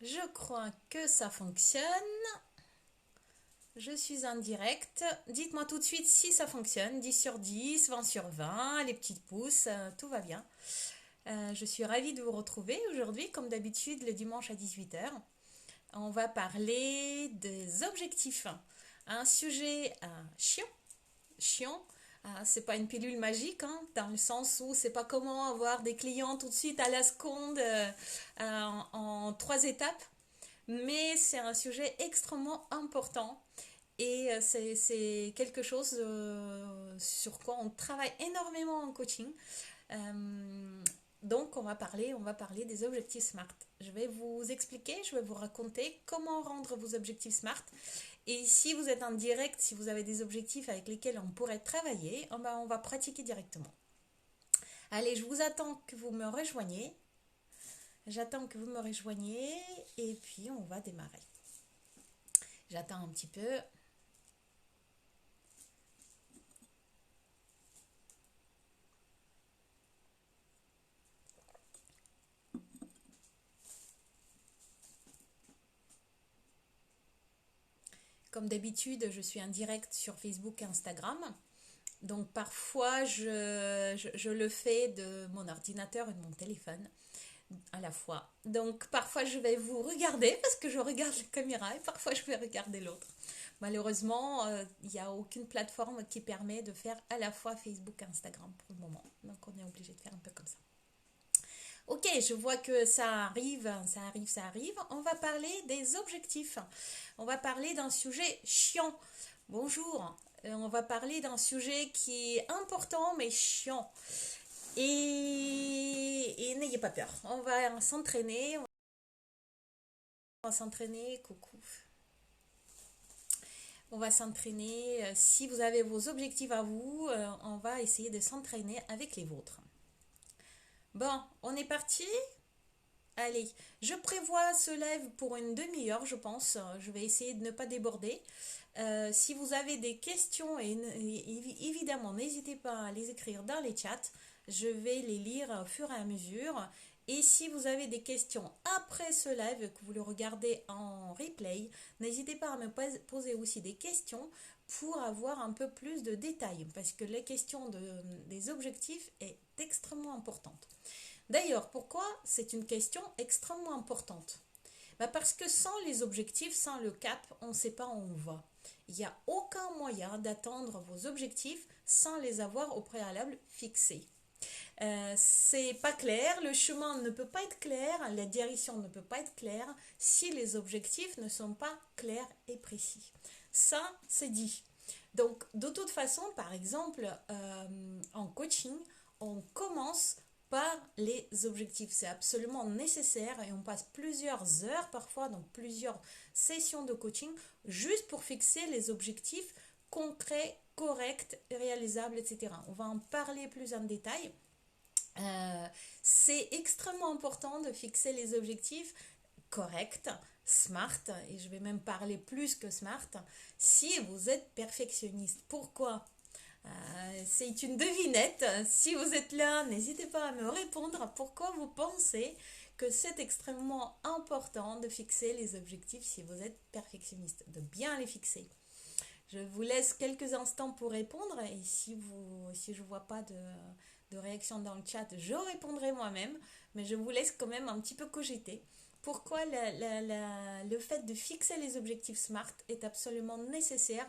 Je crois que ça fonctionne. Je suis en direct. Dites-moi tout de suite si ça fonctionne. 10 sur 10, 20 sur 20, les petites pouces, tout va bien. Je suis ravie de vous retrouver aujourd'hui, comme d'habitude, le dimanche à 18 h. On va parler des objectifs. Un sujet chiant. Chiant. C'est pas une pilule magique, hein, dans le sens où c'est pas comment avoir des clients tout de suite à la seconde en 3 étapes. Mais c'est un sujet extrêmement important et c'est quelque chose sur quoi on travaille énormément en coaching. Euh, donc on va parler des objectifs SMART. Je vais vous expliquer, je vais vous raconter comment rendre vos objectifs SMART. Et si vous êtes en direct, si vous avez des objectifs avec lesquels on pourrait travailler, on va pratiquer directement. Allez, je vous attends que vous me rejoigniez. J'attends que vous me rejoigniez et puis on va démarrer. J'attends un petit peu. Comme d'habitude, je suis en direct sur Facebook et Instagram. Donc parfois, je le fais de mon ordinateur et de mon téléphone à la fois. Donc parfois, je vais vous regarder parce que je regarde la caméra et parfois, je vais regarder l'autre. Malheureusement, il n'y a aucune plateforme qui permet de faire à la fois Facebook et Instagram pour le moment. Donc on est obligé de faire un peu comme ça. Ok, je vois que ça arrive, ça arrive, ça arrive. On va parler des objectifs. On va parler d'un sujet chiant. Bonjour. On va parler d'un sujet qui est important mais chiant. Et n'ayez pas peur. On va s'entraîner. On va s'entraîner. Coucou. On va s'entraîner. Si vous avez vos objectifs à vous, on va essayer de s'entraîner avec les vôtres. Bon, on est parti. Allez, je prévois ce live pour une demi-heure, je pense. Je vais essayer de ne pas déborder. Si vous avez des questions, évidemment, n'hésitez pas à les écrire dans les chats. Je vais les lire au fur et à mesure. Et si vous avez des questions après ce live, que vous le regardez en replay, n'hésitez pas à me poser aussi des questions pour avoir un peu plus de détails. Parce que la question des objectifs est extrêmement importante. D'ailleurs, pourquoi c'est une question extrêmement importante? Parce que sans les objectifs, sans le cap, on ne sait pas où on va. Il n'y a aucun moyen d'atteindre vos objectifs sans les avoir au préalable fixés. C'est pas clair, le chemin ne peut pas être clair, la direction ne peut pas être claire si les objectifs ne sont pas clairs et précis. Ça, c'est dit. Donc, de toute façon, par exemple, en coaching, on commence par les objectifs. C'est absolument nécessaire et on passe plusieurs heures parfois, donc plusieurs sessions de coaching, juste pour fixer les objectifs concrets, corrects, réalisables, etc. On va en parler plus en détail. C'est extrêmement important de fixer les objectifs corrects, smart, et je vais même parler plus que smart, si vous êtes perfectionniste. Pourquoi? C'est une devinette. Si vous êtes là, n'hésitez pas à me répondre. Pourquoi vous pensez que c'est extrêmement important de fixer les objectifs si vous êtes perfectionniste, de bien les fixer? Je vous laisse quelques instants pour répondre et si je ne vois pas de réaction dans le chat, je répondrai moi-même, mais je vous laisse quand même un petit peu cogiter. Pourquoi le fait de fixer les objectifs SMART est absolument nécessaire,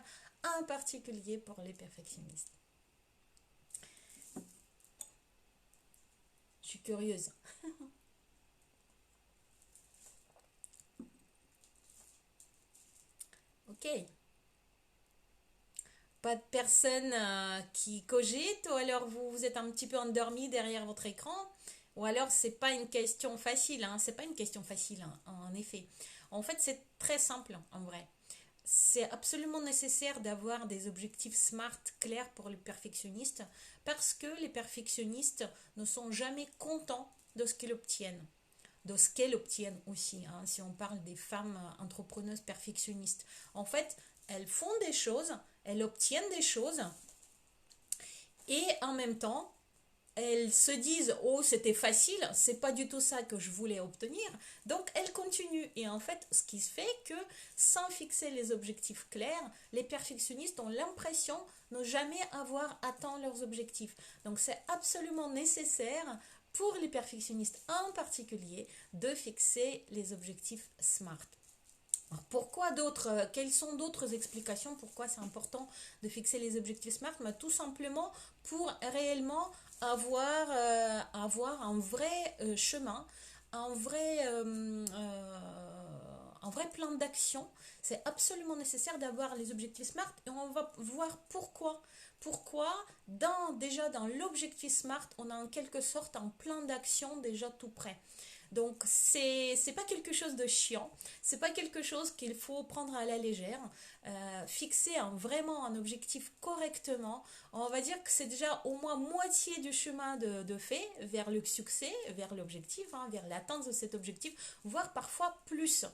en particulier pour les perfectionnistes. Je suis curieuse. Ok. Pas de personne qui cogite, ou alors vous êtes un petit peu endormi derrière votre écran, ou alors c'est pas une question facile, hein, c'est pas une question facile, hein, en effet. En fait, c'est très simple en vrai. C'est absolument nécessaire d'avoir des objectifs SMART clairs pour les perfectionnistes parce que les perfectionnistes ne sont jamais contents de ce qu'ils obtiennent, de ce qu'elles obtiennent aussi, hein, si on parle des femmes entrepreneuses perfectionnistes. En fait, elles font des choses, elles obtiennent des choses et en même temps, elles se disent oh c'était facile, c'est pas du tout ça que je voulais obtenir, donc elles continuent. Et en fait, ce qui se fait que sans fixer les objectifs clairs, les perfectionnistes ont l'impression de ne jamais avoir atteint leurs objectifs. Donc c'est absolument nécessaire pour les perfectionnistes en particulier de fixer les objectifs SMART. Alors pourquoi d'autres, quelles sont d'autres explications pourquoi c'est important de fixer les objectifs SMART? Mais tout simplement pour réellement avoir un vrai chemin, un vrai, euh, un vrai plan d'action. C'est absolument nécessaire d'avoir les objectifs SMART et on va voir pourquoi. Pourquoi déjà dans l'objectif SMART, on a en quelque sorte un plan d'action déjà tout prêt. Donc c'est pas quelque chose de chiant, c'est pas quelque chose qu'il faut prendre à la légère. Fixer vraiment un objectif correctement, on va dire que c'est déjà au moins moitié du chemin de fait vers le succès, vers l'objectif, hein, vers l'atteinte de cet objectif, voire parfois plus.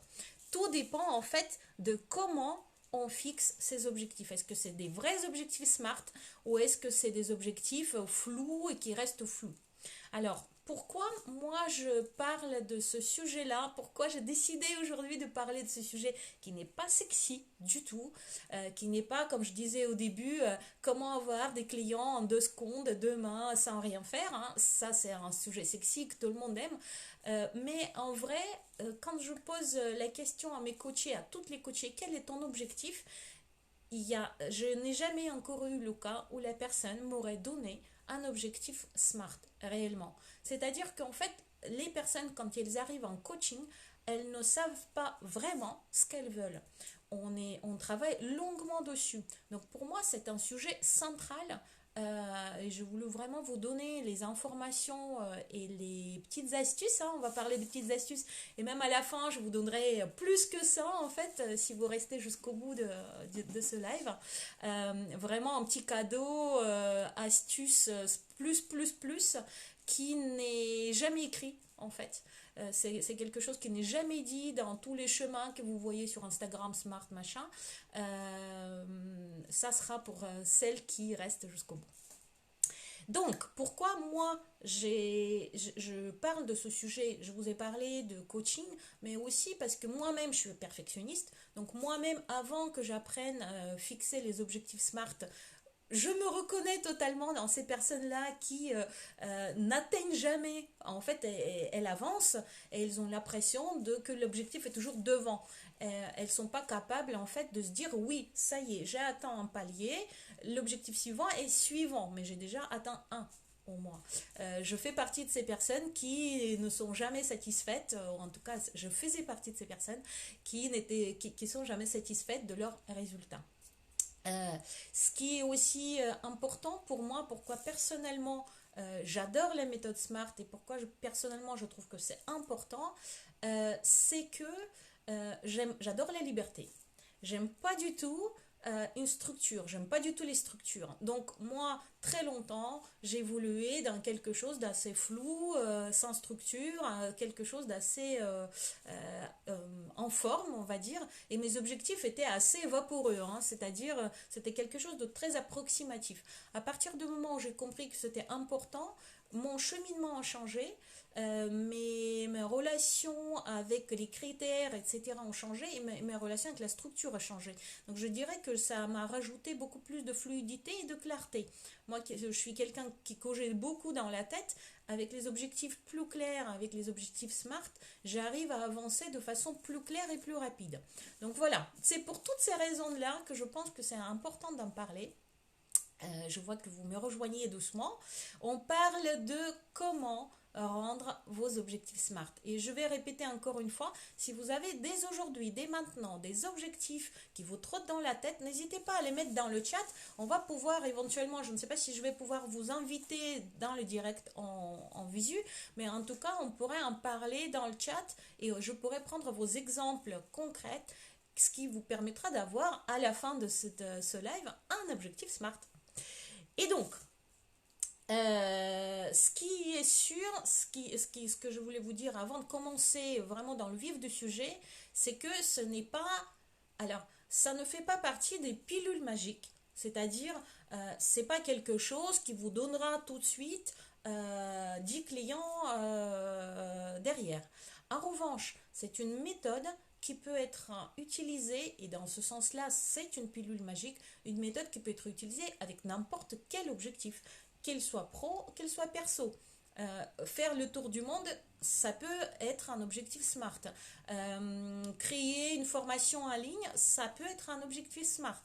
Tout dépend en fait de comment on fixe ces objectifs. Est-ce que c'est des vrais objectifs SMART ou est-ce que c'est des objectifs flous et qui restent flous? Alors, pourquoi moi je parle de ce sujet-là? Pourquoi j'ai décidé aujourd'hui de parler de ce sujet qui n'est pas sexy du tout, qui n'est pas, comme je disais au début, comment avoir des clients en 2 secondes, 2 mains, sans rien faire, hein. Ça, c'est un sujet sexy que tout le monde aime. Mais en vrai, quand je pose la question à mes coachés, à toutes les coachées, quel est ton objectif? Je n'ai jamais encore eu le cas où la personne m'aurait donné un objectif SMART réellement. C'est-à-dire qu'en fait, les personnes, quand elles arrivent en coaching, elles ne savent pas vraiment ce qu'elles veulent. On travaille longuement dessus. Donc pour moi, c'est un sujet central. Et je voulais vraiment vous donner les informations et les petites astuces, hein. On va parler des petites astuces. Et même à la fin, je vous donnerai plus que ça, en fait, si vous restez jusqu'au bout de ce live. Vraiment un petit cadeau, astuce, plus, qui n'est jamais écrit, en fait. C'est quelque chose qui n'est jamais dit dans tous les chemins que vous voyez sur Instagram, Smart, machin. Ça sera pour celles qui restent jusqu'au bout. Donc, pourquoi moi je parle de ce sujet? Je vous ai parlé de coaching, mais aussi parce que moi-même je suis perfectionniste. Donc moi-même, avant que j'apprenne à fixer les objectifs SMART, je me reconnais totalement dans ces personnes-là qui n'atteignent jamais. En fait, elles avancent et elles ont l'impression que l'objectif est toujours devant. Elles ne sont pas capables en fait de se dire oui, ça y est, j'ai atteint un palier, l'objectif suivant est suivant, mais j'ai déjà atteint un au moins. Je fais partie de ces personnes qui ne sont jamais satisfaites, ou en tout cas, je faisais partie de ces personnes qui sont jamais satisfaites de leurs résultats. Ce qui est aussi important pour moi, pourquoi personnellement j'adore la méthode SMART et pourquoi personnellement je trouve que c'est important, c'est que j'adore la liberté. J'aime pas du tout une structure, j'aime pas du tout les structures. Donc moi, très longtemps, j'ai évolué dans quelque chose d'assez flou, sans structure, quelque chose d'assez en forme, on va dire, et mes objectifs étaient assez vaporeux, hein, c'est-à-dire c'était quelque chose de très approximatif. À partir du moment où j'ai compris que c'était important, mon cheminement a changé, mes relations avec les critères, etc. ont changé et mes relations avec la structure ont changé. Donc je dirais que ça m'a rajouté beaucoup plus de fluidité et de clarté. Moi, je suis quelqu'un qui cogite beaucoup dans la tête, avec les objectifs plus clairs, avec les objectifs SMART, j'arrive à avancer de façon plus claire et plus rapide. Donc voilà, c'est pour toutes ces raisons-là que je pense que c'est important d'en parler. Je vois que vous me rejoignez doucement. On parle de comment rendre vos objectifs SMART. Et je vais répéter encore une fois, si vous avez dès aujourd'hui, dès maintenant, des objectifs qui vous trottent dans la tête, n'hésitez pas à les mettre dans le chat. On va pouvoir éventuellement, je ne sais pas si je vais pouvoir vous inviter dans le direct en visu, mais en tout cas, on pourrait en parler dans le chat et je pourrais prendre vos exemples concrets, ce qui vous permettra d'avoir à la fin de ce live un objectif SMART. Et donc, ce qui est sûr, ce que je voulais vous dire avant de commencer vraiment dans le vif du sujet, c'est que ce n'est pas... Alors, ça ne fait pas partie des pilules magiques. C'est-à-dire, c'est pas quelque chose qui vous donnera tout de suite 10 clients derrière. En revanche, c'est une méthode qui peut être utilisée, et dans ce sens-là, c'est une pilule magique, une méthode qui peut être utilisée avec n'importe quel objectif, qu'il soit pro, qu'il soit perso. Faire le tour du monde, ça peut être un objectif SMART. Créer une formation en ligne, ça peut être un objectif SMART.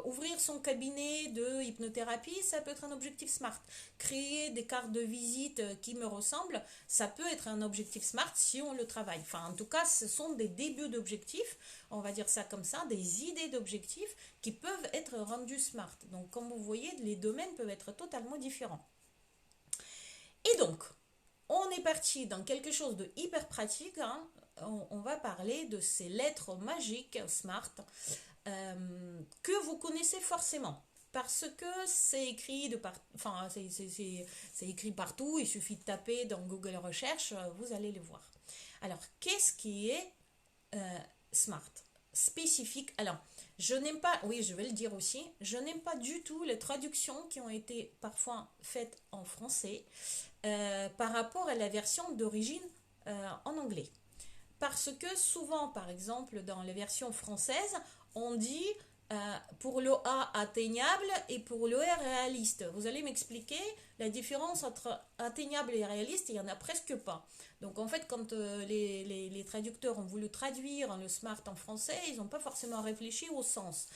Ouvrir son cabinet de hypnothérapie, ça peut être un objectif SMART. Créer des cartes de visite qui me ressemblent, ça peut être un objectif SMART si on le travaille. Enfin, en tout cas, ce sont des débuts d'objectifs, on va dire ça comme ça, des idées d'objectifs qui peuvent être rendus SMART. Donc, comme vous voyez, les domaines peuvent être totalement différents. Et donc, on est parti dans quelque chose de hyper pratique, hein. On va parler de ces lettres magiques SMART que vous connaissez forcément. Parce que c'est écrit, enfin, c'est écrit partout, il suffit de taper dans Google Recherche, vous allez les voir. Alors, qu'est-ce qui est SMART? Spécifique. Alors, je n'aime pas, oui, je vais le dire aussi, je n'aime pas du tout les traductions qui ont été parfois faites en français par rapport à la version d'origine en anglais. Parce que souvent, par exemple, dans les versions françaises, on dit pour le A atteignable et pour le R réaliste. Vous allez m'expliquer la différence entre atteignable et réaliste, il n'y en a presque pas. Donc en fait, quand les traducteurs ont voulu traduire le SMART en français, ils n'ont pas forcément réfléchi au sens.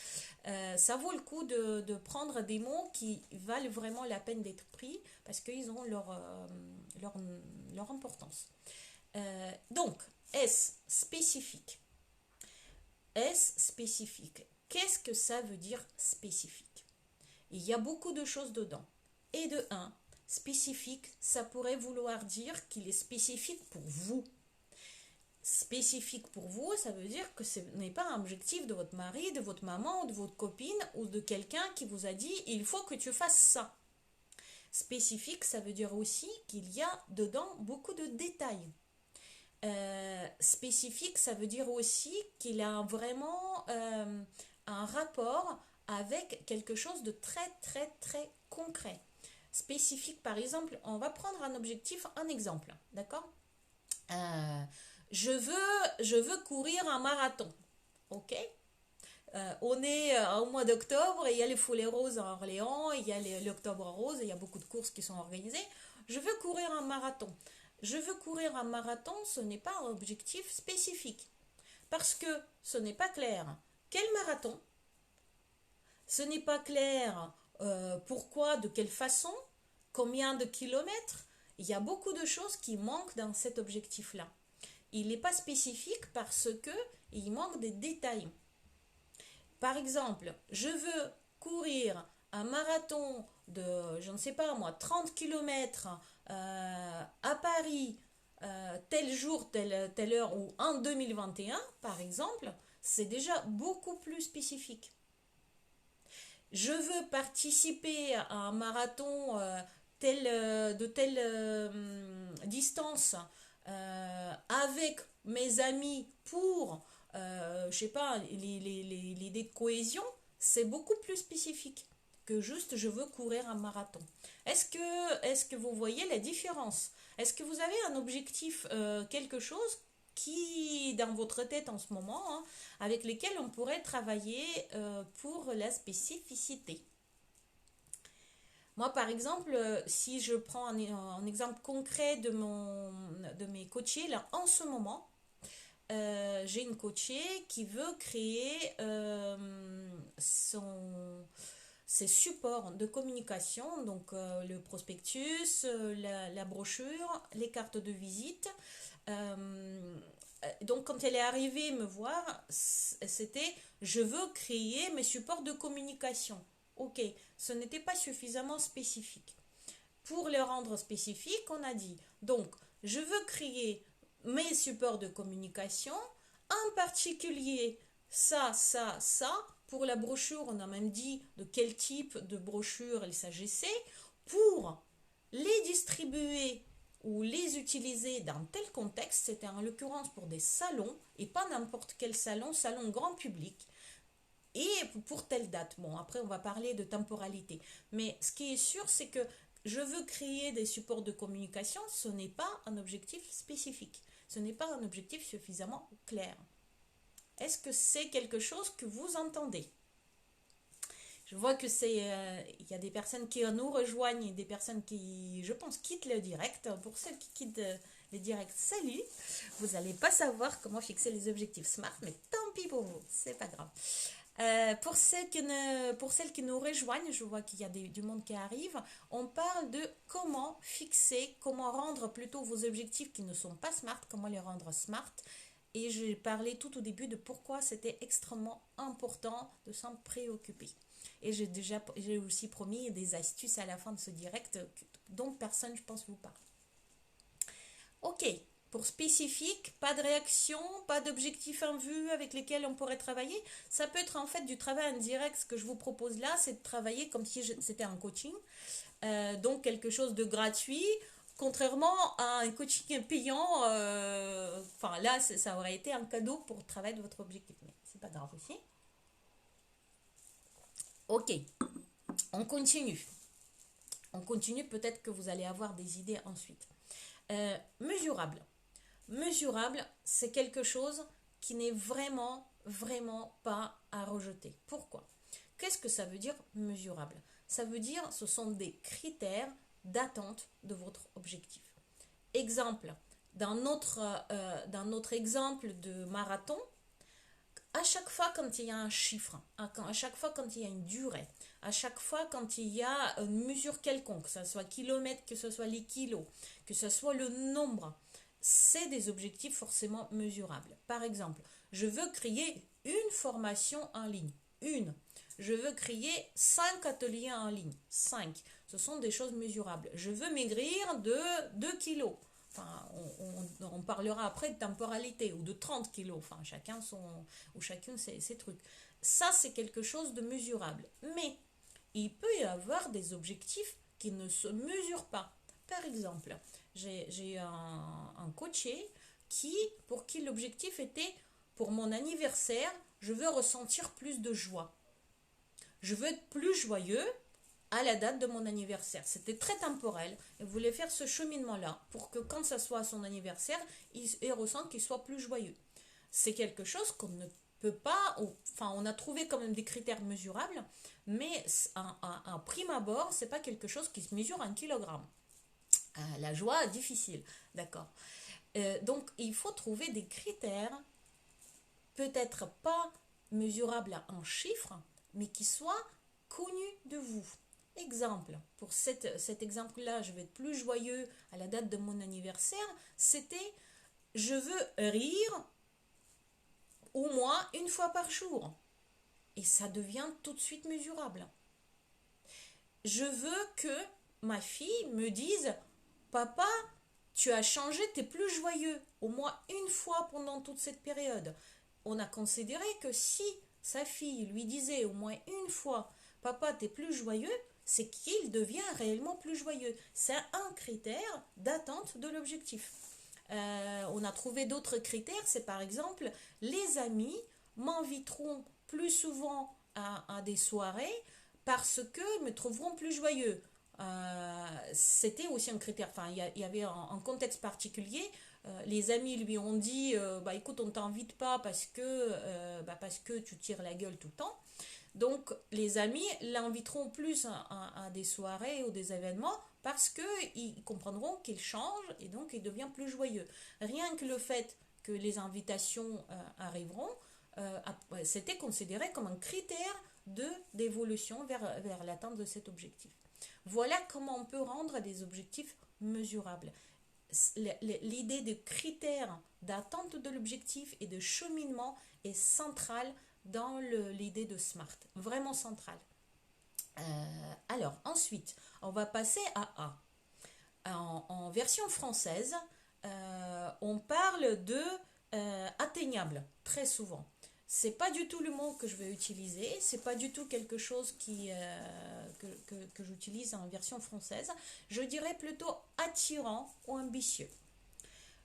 Ça vaut le coup de prendre des mots qui valent vraiment la peine d'être pris parce qu'ils ont leur importance. Donc, S spécifique. S spécifique. Qu'est-ce que ça veut dire spécifique? Il y a beaucoup de choses dedans. Et de 1, spécifique, ça pourrait vouloir dire qu'il est spécifique pour vous. Spécifique pour vous, ça veut dire que ce n'est pas un objectif de votre mari, de votre maman, de votre copine ou de quelqu'un qui vous a dit il faut que tu fasses ça. Spécifique, ça veut dire aussi qu'il y a dedans beaucoup de détails. Spécifique, ça veut dire aussi qu'il a vraiment un rapport avec quelque chose de très très très concret. Spécifique, par exemple, on va prendre un objectif, un exemple, d'accord? Je veux courir un marathon, ok? On est au mois d'octobre, et il y a les Foulées Roses à Orléans, il y a l'Octobre Rose, il y a beaucoup de courses qui sont organisées. Je veux courir un marathon. Je veux courir un marathon, ce n'est pas un objectif spécifique. Parce que ce n'est pas clair. Quel marathon? Ce n'est pas clair pourquoi, de quelle façon, combien de kilomètres. Il y a beaucoup de choses qui manquent dans cet objectif-là. Il n'est pas spécifique parce que il manque des détails. Par exemple, je veux courir un marathon de, je ne sais pas moi, 30 km à Paris, tel jour, telle heure, ou en 2021, par exemple, c'est déjà beaucoup plus spécifique. Je veux participer à un marathon de telle distance avec mes amis pour, je sais pas, l'idée de cohésion, c'est beaucoup plus spécifique que juste je veux courir un marathon. Est-ce que vous voyez la différence? Est-ce que vous avez un objectif, quelque chose qui, dans votre tête en ce moment, hein, avec lesquels on pourrait travailler pour la spécificité? Moi, par exemple, si je prends un exemple concret de mes coachés, là, en ce moment, j'ai une coachée qui veut créer ses supports de communication, donc le prospectus, la brochure, les cartes de visite. Donc quand elle est arrivée me voir, c'était je veux créer mes supports de communication. Ok, ce n'était pas suffisamment spécifique. Pour le rendre spécifique, on a dit donc je veux créer mes supports de communication, en particulier ça, ça, ça. Pour la brochure, on a même dit de quel type de brochure il s'agissait pour les distribuer ou les utiliser dans tel contexte. C'était en l'occurrence pour des salons et pas n'importe quel salon, salon grand public. et pour telle date. Bon, après, on va parler de temporalité. Mais ce qui est sûr, c'est que je veux créer des supports de communication, ce n'est pas un objectif spécifique. Ce n'est pas un objectif suffisamment clair. Est-ce que c'est quelque chose que vous entendez? Je vois que il y a des personnes qui nous rejoignent et des personnes qui, je pense, quittent le direct. Pour ceux qui quittent le direct, salut. Vous n'allez pas savoir comment fixer les objectifs SMART, mais tant pis pour vous, c'est pas grave. Pour celles qui nous rejoignent, je vois qu'il y a du monde qui arrive. On parle de comment fixer, comment rendre plutôt vos objectifs qui ne sont pas SMART, comment les rendre SMART. Et j'ai parlé tout au début de pourquoi c'était extrêmement important de s'en préoccuper. Et j'ai aussi promis des astuces à la fin de ce direct dont personne, je pense, vous parle. Ok, pour spécifique, pas de réaction, pas d'objectif en vue avec lesquels on pourrait travailler. Ça peut être en fait du travail indirect. Ce que je vous propose là, c'est de travailler comme si c'était un coaching. Donc quelque chose de gratuit. Contrairement à un coaching payant, enfin là, ça aurait été un cadeau pour le travail de votre objectif. Mais c'est pas grave aussi. Ok, on continue. On continue, peut-être que vous allez avoir des idées ensuite. Mesurable. Mesurable, c'est quelque chose qui n'est vraiment, vraiment pas à rejeter. Pourquoi? Qu'est-ce que ça veut dire mesurable? Ça veut dire ce sont des critères d'attente de votre objectif. Exemple, dans notre exemple de marathon, à chaque fois quand il y a un chiffre, à chaque fois quand il y a une durée, à chaque fois quand il y a une mesure quelconque, que ce soit kilomètres, que ce soit les kilos, que ce soit le nombre, c'est des objectifs forcément mesurables. Par exemple, je veux créer une formation en ligne. Une. Je veux créer 5 ateliers en ligne. 5. Ce sont des choses mesurables. Je veux maigrir de 2 kilos. Enfin, on parlera après de temporalité ou de 30 kilos. Enfin, chacun ou chacune ses trucs. Ça, c'est quelque chose de mesurable. Mais il peut y avoir des objectifs qui ne se mesurent pas. Par exemple, j'ai un coaché pour qui l'objectif était, pour mon anniversaire, je veux ressentir plus de joie. Je veux être plus joyeux à la date de mon anniversaire. C'était très temporel. Il voulait faire ce cheminement-là pour que quand ça soit à son anniversaire, il ressente qu'il soit plus joyeux. C'est quelque chose qu'on ne peut pas, enfin on a trouvé quand même des critères mesurables, mais à prime abord, c'est pas quelque chose qui se mesure en kilogrammes. La joie, difficile, d'accord. Donc il faut trouver des critères, peut-être pas mesurables en chiffres, mais qui soient connus de vous. Exemple, pour cet exemple-là, je vais être plus joyeux à la date de mon anniversaire, c'était je veux rire au moins une fois par jour. Et ça devient tout de suite mesurable. Je veux que ma fille me dise papa, tu as changé, tu es plus joyeux, au moins une fois pendant toute cette période. On a considéré que si sa fille lui disait au moins une fois papa, tu es plus joyeux, c'est qu'il devient réellement plus joyeux. C'est un critère d'attente de l'objectif. On a trouvé d'autres critères, c'est par exemple les amis m'inviteront plus souvent à des soirées parce que me trouveront plus joyeux. C'était aussi un critère, enfin il y avait un contexte particulier. Les amis lui ont dit bah écoute on t'invite pas parce que tu tires la gueule tout le temps. Donc les amis l'inviteront plus à des soirées ou des événements parce qu'ils comprendront qu'il change et donc il devient plus joyeux. Rien que le fait que les invitations arriveront, c'était considéré comme un critère d'évolution vers l'atteinte de cet objectif. Voilà comment on peut rendre des objectifs mesurables. L'idée de critères d'attente de l'objectif et de cheminement est centrale dans l'idée de SMART, vraiment centrale. Alors, ensuite, on va passer à A. En version française, on parle de atteignable, très souvent. C'est pas du tout le mot que je vais utiliser, c'est pas du tout quelque chose que j'utilise en version française. Je dirais plutôt attirant ou ambitieux.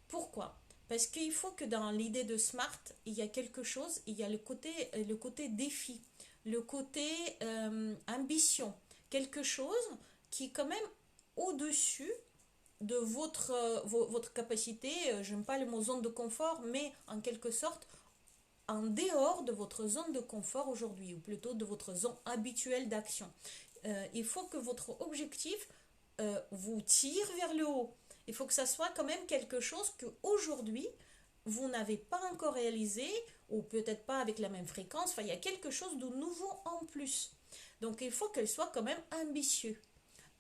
Pourquoi? Parce qu'il faut que dans l'idée de SMART, il y a quelque chose, il y a le côté défi. le côté ambition, quelque chose qui est quand même au-dessus de votre capacité, j'aime pas le mot zone de confort, mais en quelque sorte en dehors de votre zone de confort aujourd'hui, ou plutôt de votre zone habituelle d'action. Il faut que votre objectif vous tire vers le haut. Il faut que ça soit quand même quelque chose que aujourd'hui vous n'avez pas encore réalisé, ou peut-être pas avec la même fréquence. Enfin, il y a quelque chose de nouveau en plus. Donc il faut qu'elle soit quand même ambitieux.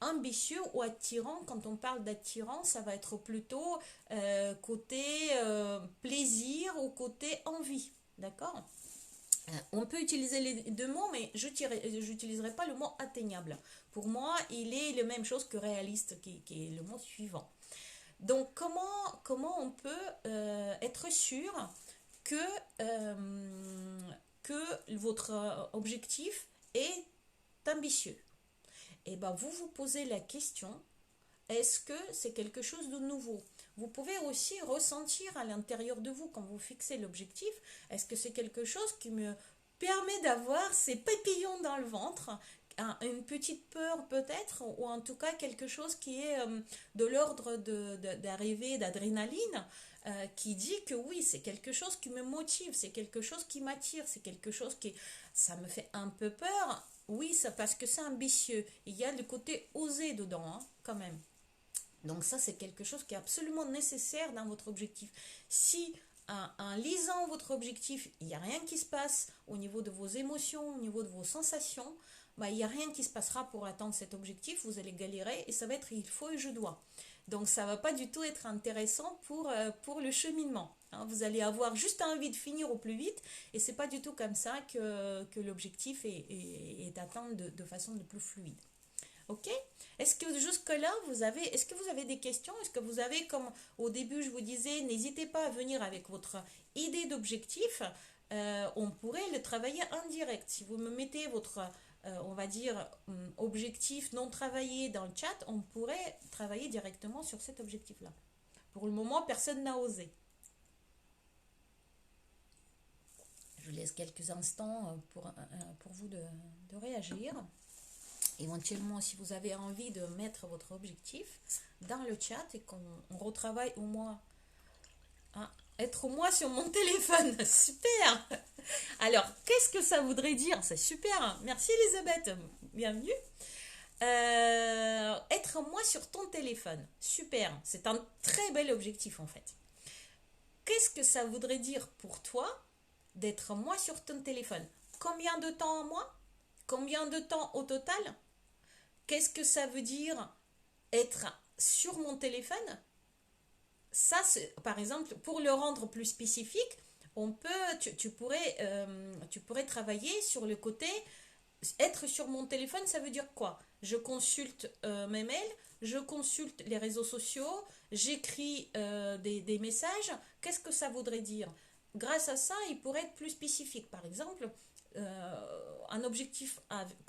Ambitieux ou attirant, quand on parle d'attirant, ça va être plutôt côté plaisir ou côté envie. D'accord? On peut utiliser les deux mots, mais je n'utiliserai pas le mot atteignable. Pour moi, il est la même chose que réaliste, qui est le mot suivant. Donc, comment on peut être sûr que, que votre objectif est ambitieux? Et ben, vous posez la question, est-ce que c'est quelque chose de nouveau? Vous pouvez aussi ressentir à l'intérieur de vous quand vous fixez l'objectif, est-ce que c'est quelque chose qui me permet d'avoir ces papillons dans le ventre, une petite peur peut-être, ou en tout cas quelque chose qui est de l'ordre d'arrivée d'adrénaline, qui dit que oui, c'est quelque chose qui me motive, c'est quelque chose qui m'attire, c'est quelque chose qui, ça me fait un peu peur, oui, ça, parce que c'est ambitieux, il y a le côté osé dedans, hein, quand même. Donc ça, c'est quelque chose qui est absolument nécessaire dans votre objectif. Si en lisant votre objectif, il n'y a rien qui se passe au niveau de vos émotions, au niveau de vos sensations, bah, il n'y a rien qui se passera pour atteindre cet objectif, vous allez galérer et ça va être il faut et je dois. Donc ça ne va pas du tout être intéressant pour le cheminement. Hein. Vous allez avoir juste envie de finir au plus vite et c'est pas du tout comme ça que l'objectif est atteint de façon de plus fluide. Ok? Est-ce que jusque-là, est-ce que vous avez des questions? Est-ce que vous avez, comme au début je vous disais, n'hésitez pas à venir avec votre idée d'objectif. On pourrait le travailler en direct. Si vous me mettez votre, on va dire, objectif non travaillé dans le chat, on pourrait travailler directement sur cet objectif-là. Pour le moment, personne n'a osé. Je vous laisse quelques instants pour vous de réagir. Éventuellement, si vous avez envie de mettre votre objectif dans le chat et qu'on retravaille au moins, hein, être au moins sur mon téléphone. Super! Alors, qu'est-ce que ça voudrait dire? C'est super! Merci Elisabeth, bienvenue. Être moi sur ton téléphone. Super, c'est un très bel objectif en fait. Qu'est-ce que ça voudrait dire pour toi d'être moi sur ton téléphone? Combien de temps en mois? Combien de temps au total? Qu'est-ce que ça veut dire être sur mon téléphone? Ça, par exemple, pour le rendre plus spécifique, tu pourrais travailler sur le côté être sur mon téléphone, ça veut dire quoi? Je consulte mes mails, je consulte les réseaux sociaux, j'écris des messages. Qu'est-ce que ça voudrait dire? Grâce à ça, il pourrait être plus spécifique. Par exemple, un objectif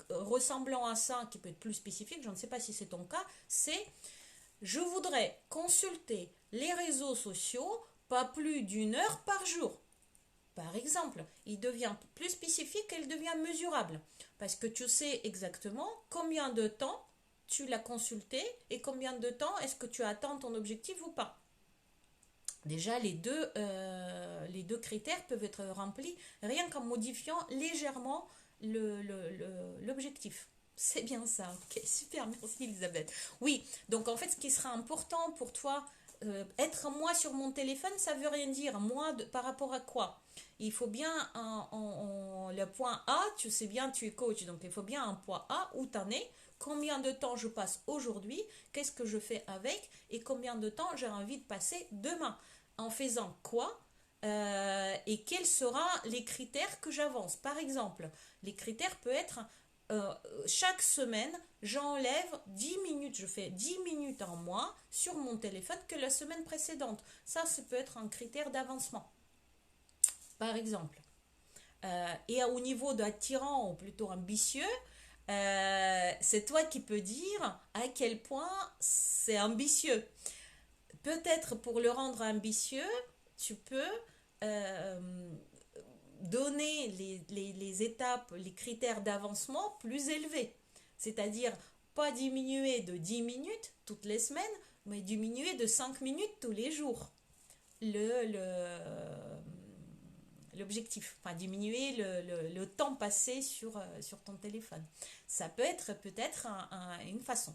ressemblant à ça, qui peut être plus spécifique, je ne sais pas si c'est ton cas, c'est je voudrais consulter les réseaux sociaux pas plus d'une heure par jour. Par exemple, il devient plus spécifique et il devient mesurable. Parce que tu sais exactement combien de temps tu l'as consulté et combien de temps est-ce que tu atteins ton objectif ou pas. Déjà, les deux critères peuvent être remplis rien qu'en modifiant légèrement l'objectif. C'est bien ça. Ok, super, merci Elisabeth. Oui, donc en fait, ce qui sera important pour toi, être moi sur mon téléphone, ça veut rien dire. Moi, par rapport à quoi? Il faut bien le point A, tu sais bien, tu es coach, donc il faut bien un point A où tu en es. Combien de temps je passe aujourd'hui? Qu'est-ce que je fais avec? Et combien de temps j'ai envie de passer demain? En faisant quoi? Et quels seront les critères que j'avance? Par exemple, les critères peuvent être chaque semaine, j'enlève 10 minutes, je fais 10 minutes en moins sur mon téléphone que la semaine précédente. Ça peut être un critère d'avancement, par exemple. Et au niveau d'attirant ou plutôt ambitieux, c'est toi qui peux dire à quel point c'est ambitieux. Peut-être pour le rendre ambitieux, tu peux donner les étapes, les critères d'avancement plus élevés. C'est-à-dire pas diminuer de 10 minutes toutes les semaines, mais diminuer de 5 minutes tous les jours. L'objectif, enfin diminuer le temps passé sur ton téléphone. Ça peut être peut-être une façon.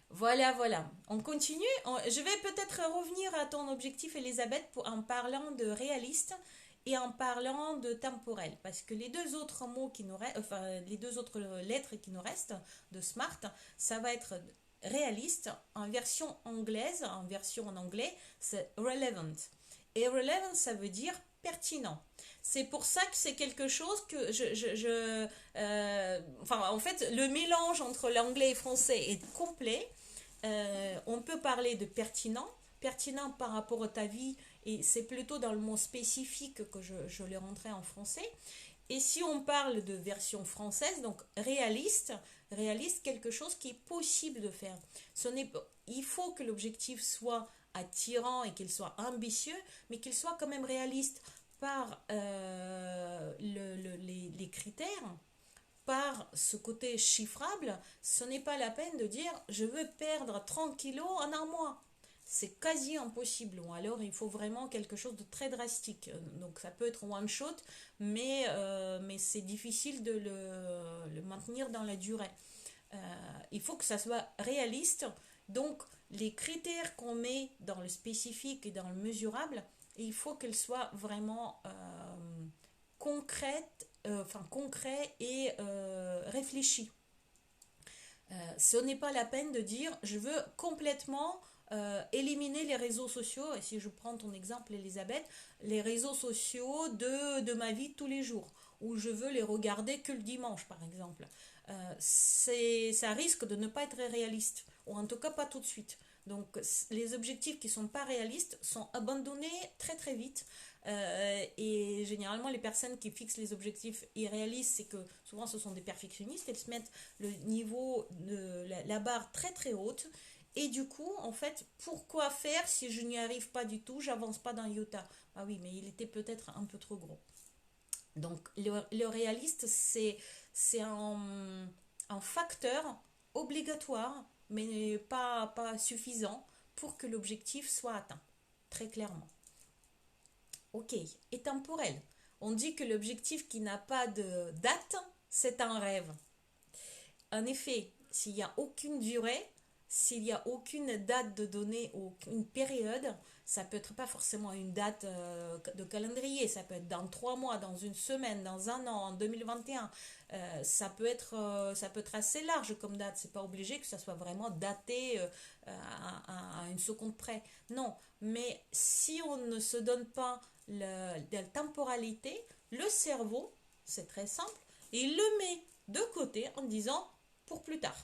Voilà, voilà. On continue. Je vais peut-être revenir à ton objectif, Elisabeth, en parlant de réaliste et en parlant de temporel. Parce que les deux autres mots qui nous restent, enfin, les deux autres lettres qui nous restent de SMART, ça va être réaliste en version anglaise, en version en anglais, c'est relevant. Et relevant, ça veut dire pertinent. C'est pour ça que c'est quelque chose que enfin, en fait, le mélange entre l'anglais et le français est complet. On peut parler de pertinent, pertinent par rapport à ta vie, et c'est plutôt dans le mot spécifique que je l'ai rentré en français. Et si on parle de version française, donc réaliste, réaliste, quelque chose qui est possible de faire. Il faut que l'objectif soit attirant et qu'il soit ambitieux, mais qu'il soit quand même réaliste par les critères, par ce côté chiffrable. Ce n'est pas la peine de dire je veux perdre 30 kilos en un mois. C'est quasi impossible. Ou alors il faut vraiment quelque chose de très drastique. Donc ça peut être one shot, mais c'est difficile de le maintenir dans la durée. Il faut que ça soit réaliste. Donc les critères qu'on met dans le spécifique et dans le mesurable, il faut qu'elles soient vraiment concrets et réfléchis. Ce n'est pas la peine de dire je veux complètement éliminer les réseaux sociaux, et si je prends ton exemple Elisabeth, les réseaux sociaux de ma vie de tous les jours, ou je veux les regarder que le dimanche par exemple. Ça risque de ne pas être réaliste, ou en tout cas pas tout de suite. Donc les objectifs qui ne sont pas réalistes sont abandonnés très très vite. Et généralement les personnes qui fixent les objectifs irréalistes, c'est que souvent ce sont des perfectionnistes, elles se mettent le niveau de la barre très très haute. Et du coup, en fait, pourquoi faire si je n'y arrive pas du tout, j'avance pas d'un iota? Ah oui, mais il était peut-être un peu trop gros. Donc le réaliste, c'est un facteur obligatoire, mais pas suffisant pour que l'objectif soit atteint, très clairement. Ok, et temporel. On dit que l'objectif qui n'a pas de date, c'est un rêve. En effet, s'il n'y a aucune durée, s'il n'y a aucune date de données, aucune période, ça peut être pas forcément une date de calendrier, ça peut être dans 3 mois, dans une semaine, dans un an, en 2021. Ça peut être assez large comme date, c'est pas obligé que ça soit vraiment daté à une seconde près. Non, mais si on ne se donne pas la temporalité, le cerveau, c'est très simple, il le met de côté en disant pour plus tard.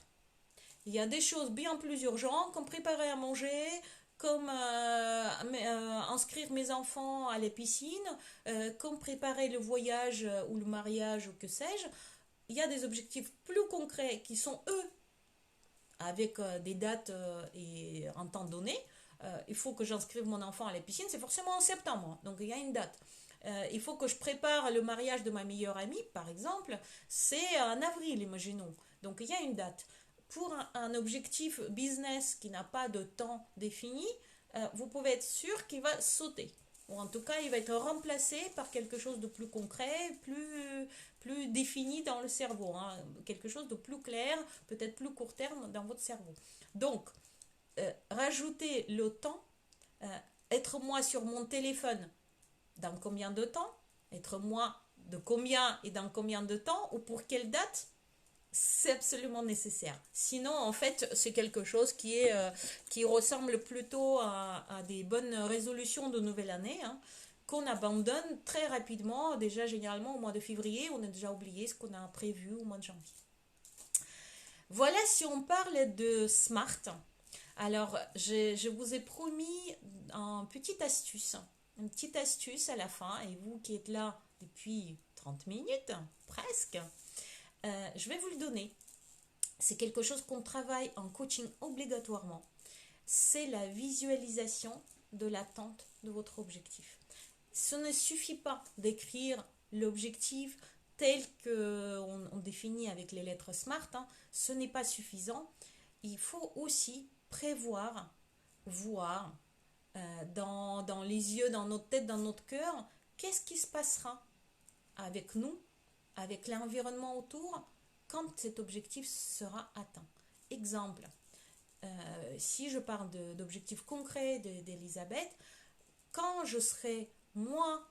Il y a des choses bien plus urgentes comme préparer à manger, comme inscrire mes enfants à la piscine, comme préparer le voyage ou le mariage ou que sais-je. Il y a des objectifs plus concrets qui sont eux avec des dates et un temps donné. Il faut que j'inscrive mon enfant à la piscine, c'est forcément en septembre, donc il y a une date. Il faut que je prépare le mariage de ma meilleure amie, par exemple, c'est en avril, imaginons. Donc il y a une date. Pour un objectif business qui n'a pas de temps défini, vous pouvez être sûr qu'il va sauter. Ou en tout cas, il va être remplacé par quelque chose de plus concret, plus défini dans le cerveau. Hein. Quelque chose de plus clair, peut-être plus court terme dans votre cerveau. Donc, rajouter le temps, être moi sur mon téléphone, dans combien de temps? Être moi de combien et dans combien de temps? Ou pour quelle date? C'est absolument nécessaire. Sinon, en fait, c'est quelque chose qui ressemble plutôt à des bonnes résolutions de nouvelle année, hein, qu'on abandonne très rapidement. Déjà, généralement, au mois de février, on a déjà oublié ce qu'on a prévu au mois de janvier. Voilà si on parle de SMART. Alors, je vous ai promis une petite astuce à la fin, et vous qui êtes là depuis 30 minutes, presque, je vais vous le donner. C'est quelque chose qu'on travaille en coaching obligatoirement. C'est la visualisation de l'attente de votre objectif. Ce ne suffit pas d'écrire l'objectif tel qu'on définit avec les lettres SMART, hein. Ce n'est pas suffisant. Il faut aussi prévoir, voir dans les yeux, dans notre tête, dans notre cœur, qu'est-ce qui se passera avec nous, avec l'environnement autour, quand cet objectif sera atteint. Exemple, si je parle d'objectifs concrets d'Elisabeth, quand je serai moi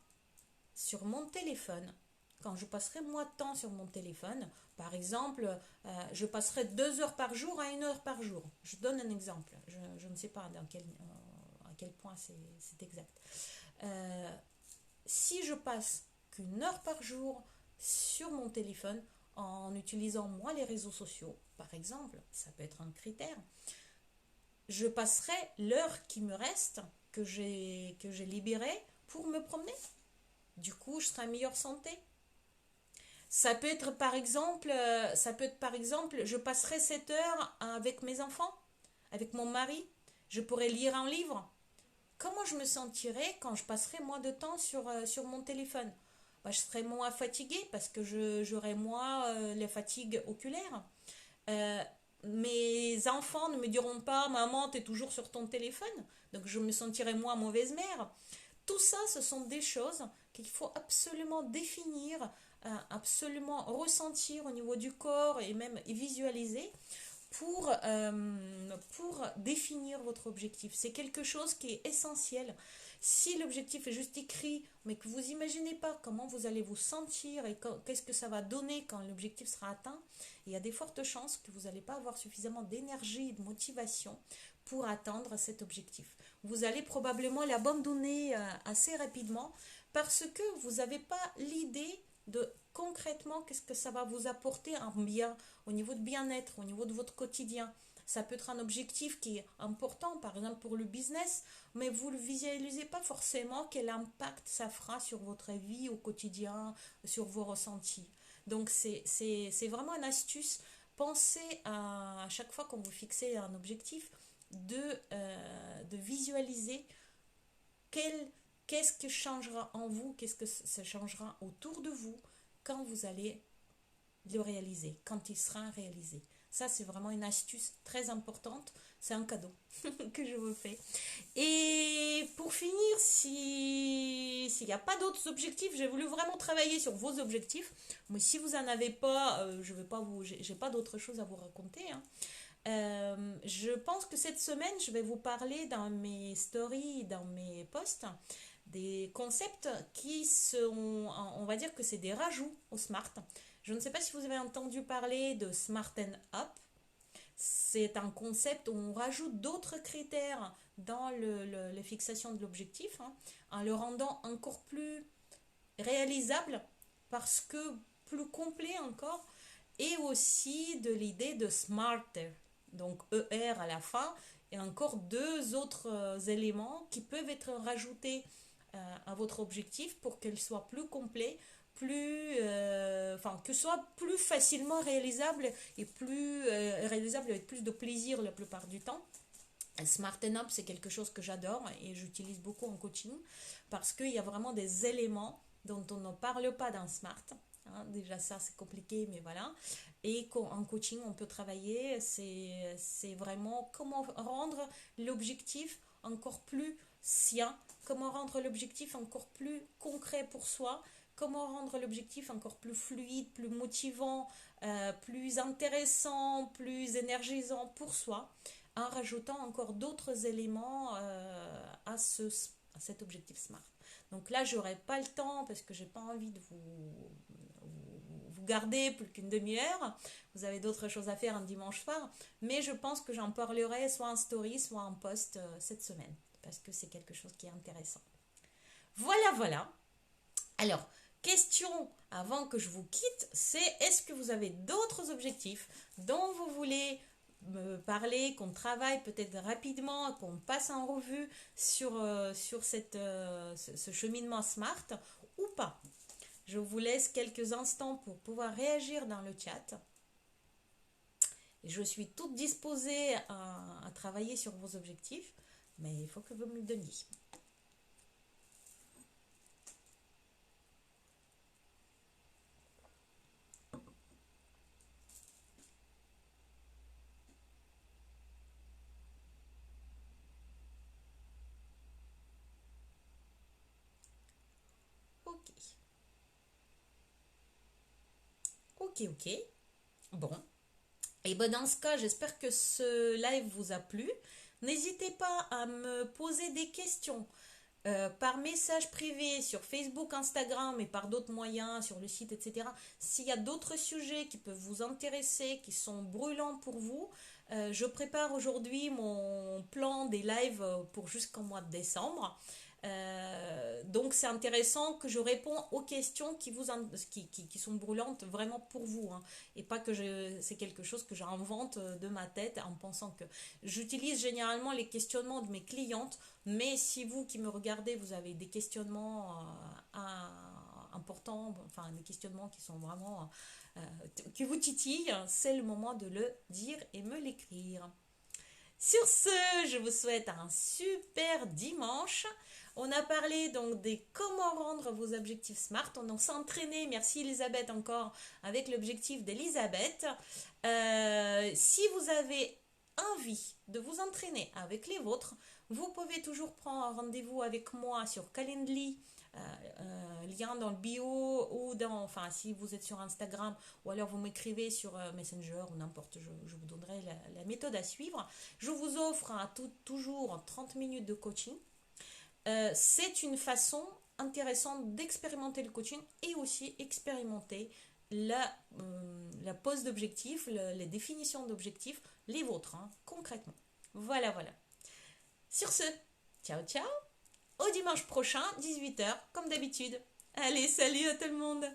sur mon téléphone, quand je passerai moins de temps sur mon téléphone, par exemple, je passerai 2 heures par jour à 1 heure par jour. Je donne un exemple. Je ne sais pas à quel point c'est exact. Euh, Si je passe qu'une heure par jour sur mon téléphone en utilisant moi les réseaux sociaux, par exemple, ça peut être un critère, je passerai l'heure qui me reste, que j'ai libérée pour me promener. Du coup, je serai en meilleure santé. Ça peut être par exemple, je passerai 7 heures avec mes enfants, avec mon mari. Je pourrais lire un livre. Comment je me sentirais quand je passerai moins de temps sur mon téléphone? Bah, je serais moins fatiguée parce que j'aurais moins les fatigues oculaires. Euh, Mes enfants ne me diront pas maman, t'es toujours sur ton téléphone, donc je me sentirai moins mauvaise mère. Tout ça, ce sont des choses qu'il faut absolument définir, absolument ressentir au niveau du corps et même visualiser pour définir votre objectif. C'est quelque chose qui est essentiel. Si l'objectif est juste écrit, mais que vous n'imaginez pas comment vous allez vous sentir et qu'est-ce que ça va donner quand l'objectif sera atteint, il y a des fortes chances que vous n'allez pas avoir suffisamment d'énergie et de motivation pour atteindre cet objectif. Vous allez probablement l'abandonner assez rapidement parce que vous n'avez pas l'idée de concrètement qu'est-ce que ça va vous apporter en bien, au niveau de bien-être, au niveau de votre quotidien. Ça peut être un objectif qui est important, par exemple pour le business, mais vous ne visualisez pas forcément quel impact ça fera sur votre vie au quotidien, sur vos ressentis. Donc c'est vraiment une astuce. Pensez à chaque fois qu'on vous fixez un objectif de visualiser quel, qu'est-ce que changera en vous, qu'est-ce que ça changera autour de vous quand vous allez le réaliser, quand il sera réalisé. Ça, c'est vraiment une astuce très importante. C'est un cadeau que je vous fais. Et pour finir, s'il n'y a pas d'autres objectifs, j'ai voulu vraiment travailler sur vos objectifs. Mais si vous n'en avez pas, je vais pas vous, j'ai pas d'autre chose à vous raconter, hein. Je pense que cette semaine, je vais vous parler dans mes stories, dans mes posts, des concepts qui sont, on va dire que c'est des rajouts au Smart. Je ne sais pas si vous avez entendu parler de Smarten Up. C'est un concept où on rajoute d'autres critères dans la fixation de l'objectif, hein, en le rendant encore plus réalisable parce que plus complet encore, et aussi de l'idée de smarter, donc ER à la fin, et encore deux autres éléments qui peuvent être rajoutés à votre objectif pour qu'il soit plus complet, enfin que ce soit plus facilement réalisable et plus réalisable avec plus de plaisir la plupart du temps. Smarten Up, c'est quelque chose que j'adore et j'utilise beaucoup en coaching parce qu'il y a vraiment des éléments dont on ne parle pas dans Smart. Hein, déjà ça c'est compliqué mais voilà. Et en coaching on peut travailler, c'est vraiment comment rendre l'objectif encore plus sien, comment rendre l'objectif encore plus concret pour soi, comment rendre l'objectif encore plus fluide, plus motivant, plus intéressant, plus énergisant pour soi, en rajoutant encore d'autres éléments à cet objectif SMART. Donc là, j'aurai pas le temps parce que j'ai pas envie de vous garder plus qu'une demi-heure. Vous avez d'autres choses à faire un dimanche soir. Mais je pense que j'en parlerai soit en story, soit en post cette semaine. Parce que c'est quelque chose qui est intéressant. Voilà, voilà. Alors, question avant que je vous quitte, c'est est-ce que vous avez d'autres objectifs dont vous voulez me parler, qu'on travaille peut-être rapidement, qu'on passe en revue sur ce cheminement SMART ou pas? Je vous laisse quelques instants pour pouvoir réagir dans le chat. Et je suis toute disposée à travailler sur vos objectifs, mais il faut que vous me le donniez. Ok. Ok. Bon. Et ben dans ce cas, j'espère que ce live vous a plu. N'hésitez pas à me poser des questions par message privé sur Facebook, Instagram et par d'autres moyens, sur le site, etc. S'il y a d'autres sujets qui peuvent vous intéresser, qui sont brûlants pour vous, je prépare aujourd'hui mon plan des lives pour jusqu'au mois de décembre. Donc c'est intéressant que je réponds aux questions qui sont brûlantes vraiment pour vous, hein, et pas que c'est quelque chose que j'invente de ma tête en pensant que j'utilise généralement les questionnements de mes clientes, mais si vous qui me regardez vous avez des questionnements importants, enfin des questionnements qui sont vraiment qui vous titillent, c'est le moment de le dire et me l'écrire. Sur ce, je vous souhaite un super dimanche. On a parlé donc des comment rendre vos objectifs SMART. On s'est entraîné, merci Elisabeth encore, avec l'objectif d'Elisabeth. Si vous avez envie de vous entraîner avec les vôtres, vous pouvez toujours prendre un rendez-vous avec moi sur Calendly, lien dans le bio ou enfin si vous êtes sur Instagram ou alors vous m'écrivez sur Messenger ou n'importe, je vous donnerai la méthode à suivre. Je vous offre toujours 30 minutes de coaching. C'est une façon intéressante d'expérimenter le coaching et aussi expérimenter la pose d'objectifs, les définitions d'objectifs, les vôtres, hein, concrètement. Voilà. Sur ce, ciao, au dimanche prochain, 18h, comme d'habitude. Allez, salut à tout le monde!